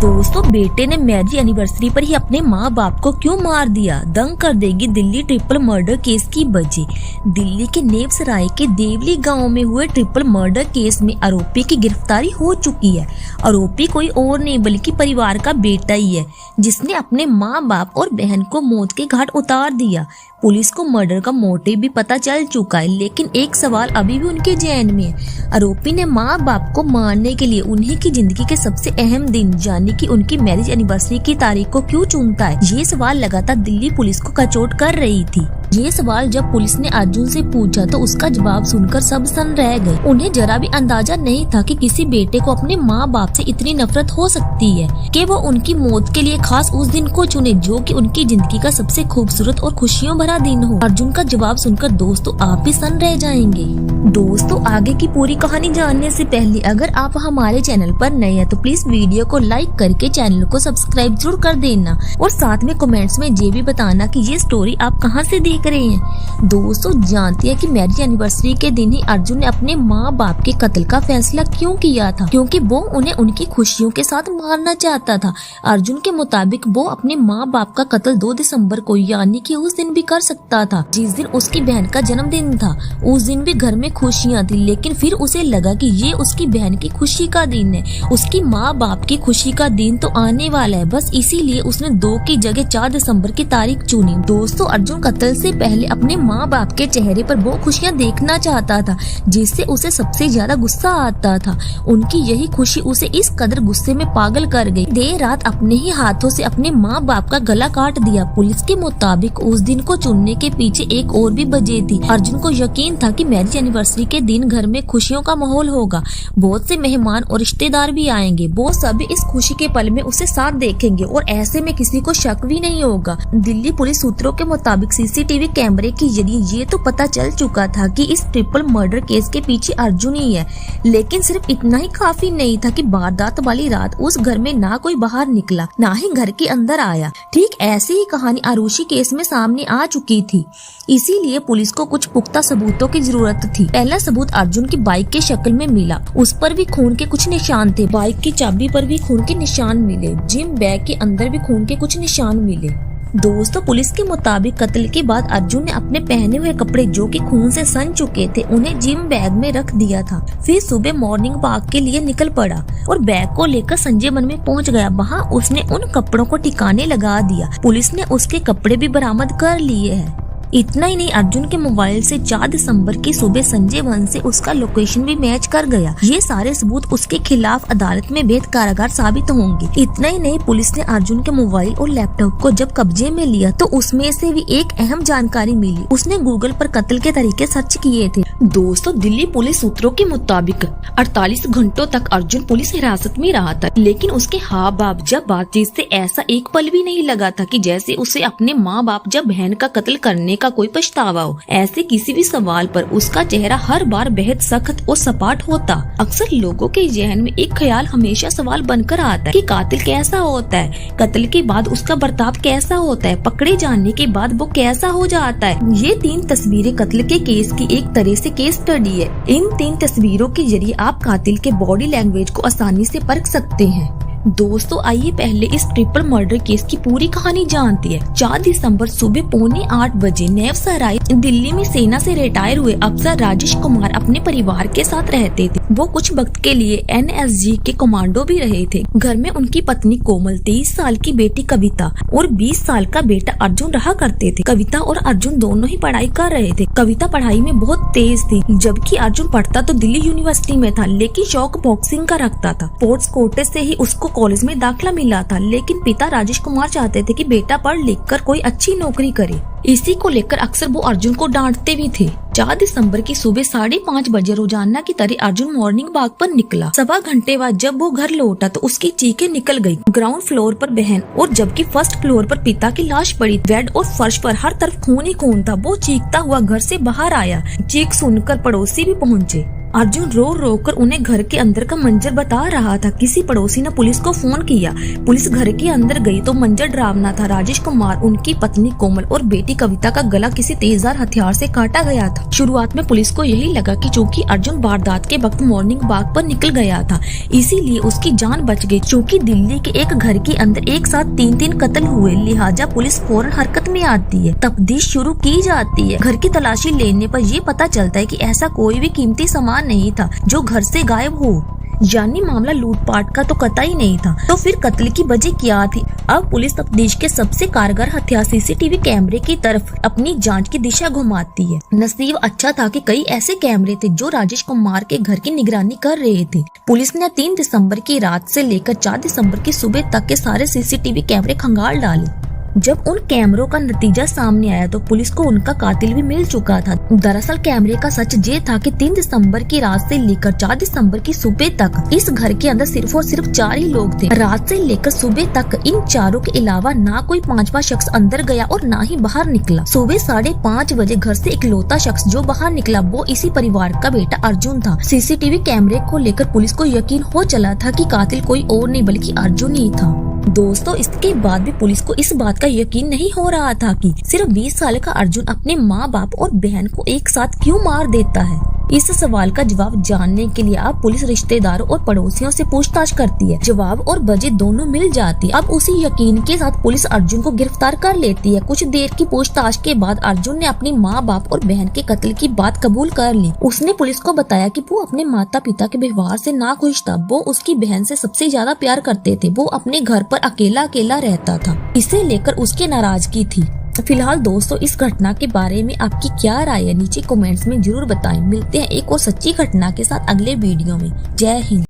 दोस्तों, बेटे ने मैरिज एनिवर्सरी पर ही अपने माँ बाप को क्यों मार दिया? दंग कर देगी दिल्ली ट्रिपल मर्डर केस की वजह। दिल्ली के नेवसराय के देवली गांव में हुए ट्रिपल मर्डर केस में आरोपी की गिरफ्तारी हो चुकी है। आरोपी कोई और नहीं बल्कि परिवार का बेटा ही है, जिसने अपने माँ बाप और बहन को मौत के घाट उतार दिया। पुलिस को मर्डर का मोटिव भी पता चल चुका है, लेकिन एक सवाल अभी भी उनके ज़हन में है। आरोपी ने माँ बाप को मारने के लिए उन्हीं की जिंदगी के सबसे अहम दिन यानी कि उनकी मैरिज एनिवर्सरी की तारीख को क्यों चुनता है? ये सवाल लगातार दिल्ली पुलिस को कचोट कर रही थी। ये सवाल जब पुलिस ने अर्जुन से पूछा तो उसका जवाब सुनकर सब सन रह गए। उन्हें जरा भी अंदाजा नहीं था कि किसी बेटे को अपने माँ बाप से इतनी नफरत हो सकती है कि वो उनकी मौत के लिए खास उस दिन को चुने जो कि उनकी जिंदगी का सबसे खूबसूरत और खुशियों भरा दिन हो। अर्जुन का जवाब सुनकर दोस्तों आप भी सन रह जाएंगे। दोस्तों, आगे की पूरी कहानी जानने से पहले अगर आप हमारे चैनल पर नए हैं तो प्लीज वीडियो को लाइक करके चैनल को सब्सक्राइब जरूर कर देना और साथ में कमेंट्स में ये भी बताना कि ये स्टोरी आप कहां से देख रहे हैं। दोस्तों, जानते हैं कि मैरिज एनिवर्सरी के दिन ही अर्जुन ने अपने माँ बाप के कत्ल का फैसला क्यों किया था? क्योंकि वो उन्हें उनकी खुशियों के साथ मारना चाहता था। अर्जुन के मुताबिक वो अपने माँ बाप का कत्ल 2 दिसंबर को यानी कि उस दिन भी कर सकता था जिस दिन उसकी बहन का जन्मदिन था। उस दिन भी घर में खुशियाँ थी, लेकिन फिर उसे लगा कि ये उसकी बहन की खुशी का दिन है, उसकी माँ बाप की खुशी का दिन तो आने वाला है। बस इसीलिए उसने 2 की जगह 4 दिसंबर की तारीख चुनी। दोस्तों, अर्जुन कत्ल से पहले अपने माँ बाप के चेहरे पर वो खुशियाँ देखना चाहता था जिससे उसे सबसे ज्यादा गुस्सा आता था। उनकी यही खुशी उसे इस कदर गुस्से में पागल कर गई। देर रात अपने ही हाथों से अपने माँ बाप का गला काट दिया। पुलिस के मुताबिक उस दिन को चुनने के पीछे एक और भी वजह थी। अर्जुन को यकीन था कि मैरिज एनिवर्सरी के दिन घर में खुशियों का माहौल होगा, बहुत से मेहमान और रिश्तेदार भी आएंगे। वो सभी इस खुशी के पल में उसे साथ देखेंगे और ऐसे में किसी को शक भी नहीं होगा। दिल्ली पुलिस सूत्रों के मुताबिक सीसीटीवी कैमरे के जरिए ये तो पता चल चुका था कि इस ट्रिपल मर्डर केस के पीछे अर्जुन ही है, लेकिन सिर्फ इतना ही काफी नहीं था कि वारदात वाली रात उस घर में ना कोई बाहर निकला ना ही घर के अंदर आया। ठीक ऐसी ही कहानी आरुषि केस में सामने आ चुकी थी। इसीलिए पुलिस को कुछ पुख्ता सबूतों की जरूरत थी। पहला सबूत अर्जुन की बाइक के शक्ल में मिला। उस पर भी खून के कुछ निशान थे। बाइक की चाबी पर भी खून के निशान मिले। जिम बैग के अंदर भी खून के कुछ निशान मिले। दोस्तों, पुलिस के मुताबिक कत्ल के बाद अर्जुन ने अपने पहने हुए कपड़े जो कि खून से सन चुके थे उन्हें जिम बैग में रख दिया था। फिर सुबह मॉर्निंग वॉक के लिए निकल पड़ा और बैग को लेकर संजय वन में पहुंच गया। वहां उसने उन कपड़ों को ठिकाने लगा दिया। पुलिस ने उसके कपड़े भी बरामद कर लिए हैं। इतना ही नहीं, अर्जुन के मोबाइल से 4 दिसंबर की सुबह संजय वन से उसका लोकेशन भी मैच कर गया। ये सारे सबूत उसके खिलाफ अदालत में बेहद कारगर साबित होंगे। इतना ही नहीं, पुलिस ने अर्जुन के मोबाइल और लैपटॉप को जब कब्जे में लिया तो उसमें से भी एक अहम जानकारी मिली। उसने गूगल पर कत्ल के तरीके सर्च किए थे। दोस्तों, दिल्ली पुलिस सूत्रों के मुताबिक 48 घंटों तक अर्जुन पुलिस हिरासत में रहा था, लेकिन उसके हाँ बाप जब बातचीत से ऐसा एक पल भी नहीं लगा था कि जैसे उसे अपने माँ बाप जब बहन का कत्ल करने का कोई पछतावा हो। ऐसे किसी भी सवाल पर उसका चेहरा हर बार बेहद सख्त और सपाट होता। अक्सर लोगों के जहन में एक ख्याल हमेशा सवाल बनकर आता है कि कातिल कैसा होता है, कत्ल के बाद उसका बर्ताव कैसा होता है, पकड़े जाने के बाद वो कैसा हो जाता है। ये 3 तस्वीरें कत्ल के केस की एक तरह से केस स्टडी है। इन 3 तस्वीरों के जरिए आप कातिल के बॉडी लैंग्वेज को आसानी से परख सकते हैं। दोस्तों, आइए पहले इस ट्रिपल मर्डर केस की पूरी कहानी जानते हैं। 4 दिसंबर सुबह 7:45 बजे नेवसराय दिल्ली में सेना से रिटायर हुए अफसर राजेश कुमार अपने परिवार के साथ रहते थे। वो कुछ वक्त के लिए एनएसजी के कमांडो भी रहे थे। घर में उनकी पत्नी कोमल, 23 साल की बेटी कविता और 20 साल का बेटा अर्जुन रहा करते थे। कविता और अर्जुन दोनों ही पढ़ाई कर रहे थे। कविता पढ़ाई में बहुत तेज थी, जबकि अर्जुन पढ़ता तो दिल्ली यूनिवर्सिटी में था, लेकिन शौक बॉक्सिंग का रखता था। स्पोर्ट्स कोटे से ही उसको कॉलेज में दाखिला मिला था, लेकिन पिता राजेश कुमार चाहते थे कि बेटा पढ़ लिख कर कोई अच्छी नौकरी करे। इसी को लेकर अक्सर वो अर्जुन को डांटते भी थे। 4 दिसंबर की सुबह 5:30 बजे रोजाना की तरह अर्जुन मॉर्निंग वॉक पर निकला। 1.25 घंटे बाद जब वो घर लौटा तो उसकी चीखें निकल गई। ग्राउंड फ्लोर पर बहन और जबकि फर्स्ट फ्लोर पर पिता की लाश पड़ी। बेड और फर्श पर हर तरफ खून ही खून था। वो चीखता हुआ घर से बाहर आया। चीख सुनकर पड़ोसी भी पहुँचे। अर्जुन रो रो कर उन्हें घर के अंदर का मंजर बता रहा था। किसी पड़ोसी ने पुलिस को फोन किया। पुलिस घर के अंदर गई तो मंजर डरावना था। राजेश कुमार, उनकी पत्नी कोमल और बेटी कविता का गला किसी तेजधार हथियार से काटा गया था। शुरुआत में पुलिस को यही लगा कि चूंकि अर्जुन वारदात के वक्त मॉर्निंग वॉक पर निकल गया था, इसीलिए उसकी जान बच गई। चूंकि दिल्ली के एक घर के अंदर एक साथ 3 कत्ल हुए, लिहाजा पुलिस फौरन हरकत में आती है। तफ्तीश शुरू की जाती है। घर की तलाशी लेने पर ये पता चलता है कि ऐसा कोई भी कीमती सामान नहीं था जो घर से गायब हो, यानी मामला लूटपाट का तो कतई नहीं था। तो फिर कत्ल की वजह क्या थी? अब पुलिस तफ्तीश के सबसे कारगर हथियार सीसीटीवी कैमरे की तरफ अपनी जांच की दिशा घुमाती है। नसीब अच्छा था कि कई ऐसे कैमरे थे जो राजेश कुमार के घर की निगरानी कर रहे थे। पुलिस ने 3 दिसंबर की रात से लेकर 4 दिसंबर की सुबह तक के सारे सीसीटीवी कैमरे खंगाल डाले। जब उन कैमरों का नतीजा सामने आया तो पुलिस को उनका कातिल भी मिल चुका था। दरअसल कैमरे का सच ये था कि 3 दिसंबर की रात से लेकर 4 दिसंबर की सुबह तक इस घर के अंदर सिर्फ और सिर्फ 4 ही लोग थे। रात से लेकर सुबह तक इन चारों के अलावा ना कोई 5वां शख्स अंदर गया और ना ही बाहर निकला। सुबह 5:30 बजे घर से इकलौता शख्स जो बाहर निकला वो इसी परिवार का बेटा अर्जुन था। सीसीटीवी कैमरे को लेकर पुलिस को यकीन हो चला था कि कातिल कोई और नहीं बल्कि अर्जुन ही था। दोस्तों, इसके बाद भी पुलिस को इस बात का यकीन नहीं हो रहा था कि सिर्फ 20 साल का अर्जुन अपने माँ बाप और बहन को एक साथ क्यों मार देता है। इस सवाल का जवाब जानने के लिए अब पुलिस रिश्तेदारों और पड़ोसियों से पूछताछ करती है। जवाब और वजह दोनों मिल जाती है। अब उसी यकीन के साथ पुलिस अर्जुन को गिरफ्तार कर लेती है। कुछ देर की पूछताछ के बाद अर्जुन ने अपनी माँ बाप और बहन के कत्ल की बात कबूल कर ली। उसने पुलिस को बताया कि वो अपने माता पिता के व्यवहार से नाखुश था। वो उसकी बहन से सबसे ज्यादा प्यार करते थे। वो अपने घर पर अकेला अकेला रहता था। इसे लेकर उसकी नाराजगी थी। फिलहाल दोस्तों, इस घटना के बारे में आपकी क्या राय है नीचे कमेंट्स में जरूर बताएं। मिलते हैं एक और सच्ची घटना के साथ अगले वीडियो में। जय हिंद।